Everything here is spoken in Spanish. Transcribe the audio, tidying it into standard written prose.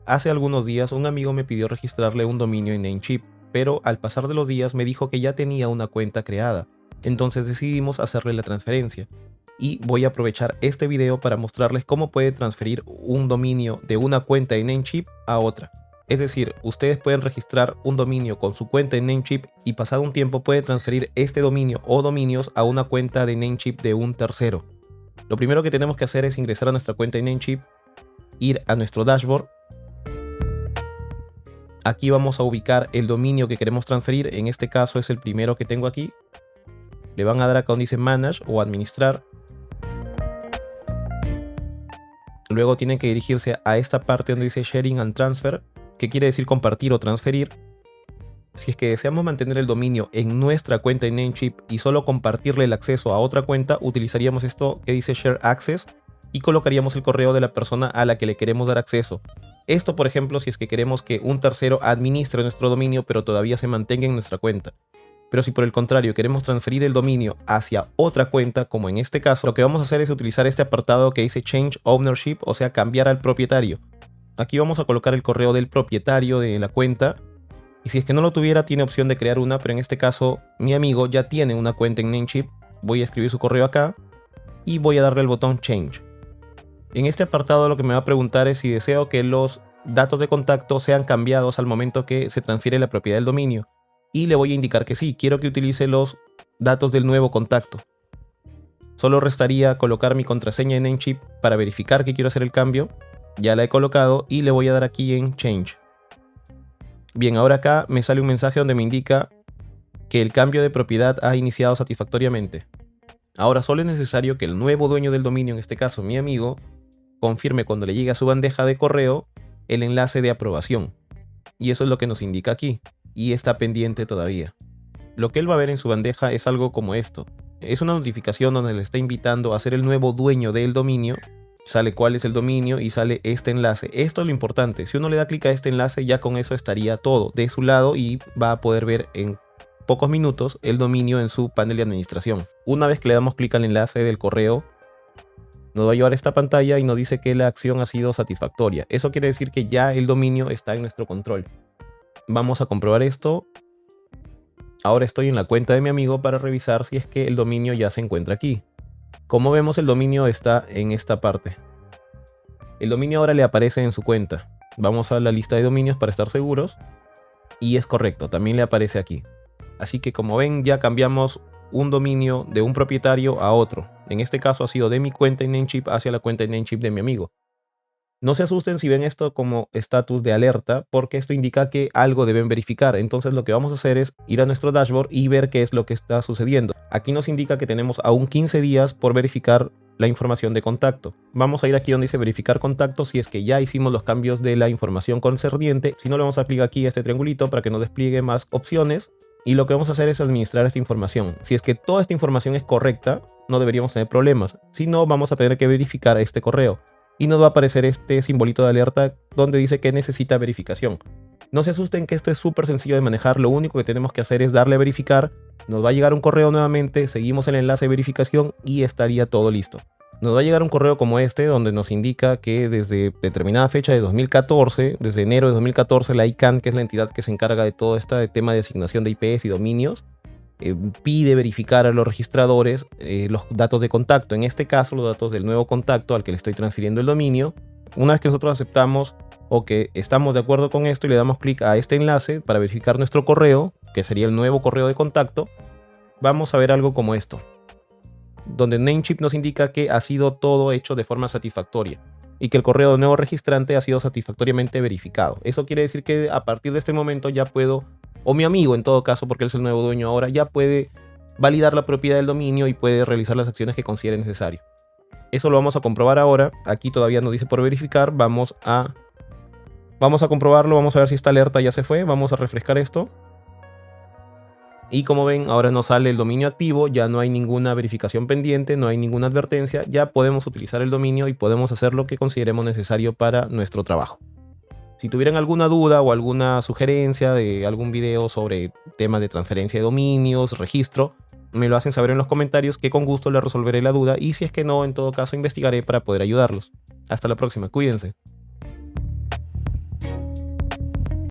Hace algunos días un amigo me pidió registrarle un dominio en Namecheap, pero al pasar de los días me dijo que ya tenía una cuenta creada, entonces decidimos hacerle la transferencia. Y voy a aprovechar este video para mostrarles cómo pueden transferir un dominio de una cuenta en Namecheap a otra. Es decir, ustedes pueden registrar un dominio con su cuenta en Namecheap y pasado un tiempo pueden transferir este dominio o dominios a una cuenta de Namecheap de un tercero. Lo primero que tenemos que hacer es ingresar a nuestra cuenta en Namecheap, ir a nuestro dashboard. Aquí vamos a ubicar el dominio que queremos transferir, en este caso es el primero que tengo aquí. Le van a dar acá donde dice Manage o Administrar. Luego tienen que dirigirse a esta parte donde dice Sharing and Transfer, que quiere decir compartir o transferir. Si es que deseamos mantener el dominio en nuestra cuenta en Namecheap y solo compartirle el acceso a otra cuenta, utilizaríamos esto que dice Share Access y colocaríamos el correo de la persona a la que le queremos dar acceso. Esto, por ejemplo, si es que queremos que un tercero administre nuestro dominio pero todavía se mantenga en nuestra cuenta. Pero si por el contrario queremos transferir el dominio hacia otra cuenta, como en este caso, lo que vamos a hacer es utilizar este apartado que dice Change Ownership, o sea, cambiar al propietario. Aquí vamos a colocar el correo del propietario de la cuenta. Y si es que no lo tuviera, tiene opción de crear una, pero en este caso mi amigo ya tiene una cuenta en Namecheap. Voy a escribir su correo acá y voy a darle el botón Change. En este apartado lo que me va a preguntar es si deseo que los datos de contacto sean cambiados al momento que se transfiere la propiedad del dominio. Y le voy a indicar que sí, quiero que utilice los datos del nuevo contacto. Solo restaría colocar mi contraseña en Namecheap para verificar que quiero hacer el cambio. Ya la he colocado y le voy a dar aquí en Change. Bien, ahora acá me sale un mensaje donde me indica que el cambio de propiedad ha iniciado satisfactoriamente. Ahora solo es necesario que el nuevo dueño del dominio, en este caso mi amigo, confirme cuando le llegue a su bandeja de correo el enlace de aprobación. Y eso es lo que nos indica aquí. Y está pendiente todavía. Lo que él va a ver en su bandeja es algo como esto. Es una notificación donde le está invitando a ser el nuevo dueño del dominio. Sale cuál es el dominio y sale este enlace. Esto es lo importante. Si uno le da clic a este enlace, ya con eso estaría todo de su lado y va a poder ver en pocos minutos el dominio en su panel de administración. Una vez que le damos clic al enlace del correo, nos va a llevar a esta pantalla y nos dice que la acción ha sido satisfactoria. Eso quiere decir que ya el dominio está en nuestro control. Vamos a comprobar esto. Ahora estoy en la cuenta de mi amigo para revisar si es que el dominio ya se encuentra aquí. Como vemos, el dominio está en esta parte. El dominio ahora le aparece en su cuenta. Vamos a la lista de dominios para estar seguros. Y es correcto, también le aparece aquí. Así que como ven, ya cambiamos un dominio de un propietario a otro. En este caso ha sido de mi cuenta en Namecheap hacia la cuenta en Namecheap de mi amigo. No se asusten si ven esto como estatus de alerta, porque esto indica que algo deben verificar. Entonces lo que vamos a hacer es ir a nuestro dashboard y ver qué es lo que está sucediendo. Aquí nos indica que tenemos aún 15 días por verificar la información de contacto. Vamos a ir aquí donde dice verificar contacto si es que ya hicimos los cambios de la información concerniente. Si no, le vamos a clicar aquí a este triangulito para que nos despliegue más opciones. Y lo que vamos a hacer es administrar esta información. Si es que toda esta información es correcta, no deberíamos tener problemas. Si no, vamos a tener que verificar este correo. Y nos va a aparecer este simbolito de alerta donde dice que necesita verificación. No se asusten que esto es súper sencillo de manejar. Lo único que tenemos que hacer es darle a verificar. Nos va a llegar un correo nuevamente, seguimos el enlace de verificación y estaría todo listo. Nos va a llegar un correo como este donde nos indica que desde determinada fecha de 2014, desde enero de 2014, la ICANN, que es la entidad que se encarga de todo este tema de asignación de IPs y dominios, pide verificar a los registradores los datos de contacto. En este caso, los datos del nuevo contacto al que le estoy transfiriendo el dominio. Una vez que nosotros aceptamos o que estamos de acuerdo con esto y le damos clic a este enlace para verificar nuestro correo, que sería el nuevo correo de contacto, vamos a ver algo como esto, donde Namecheap nos indica que ha sido todo hecho de forma satisfactoria y que el correo del nuevo registrante ha sido satisfactoriamente verificado. Eso quiere decir que a partir de este momento ya puedo, o mi amigo en todo caso, porque él es el nuevo dueño ahora, ya puede validar la propiedad del dominio y puede realizar las acciones que considere necesario. Eso lo vamos a comprobar ahora. Aquí todavía nos dice por verificar. Vamos a comprobarlo, vamos a ver si esta alerta ya se fue. Vamos a refrescar esto. Y como ven, ahora nos sale el dominio activo, ya no hay ninguna verificación pendiente, no hay ninguna advertencia, ya podemos utilizar el dominio y podemos hacer lo que consideremos necesario para nuestro trabajo. Si tuvieran alguna duda o alguna sugerencia de algún video sobre temas de transferencia de dominios, registro, me lo hacen saber en los comentarios que con gusto les resolveré la duda y si es que no, en todo caso investigaré para poder ayudarlos. Hasta la próxima, cuídense.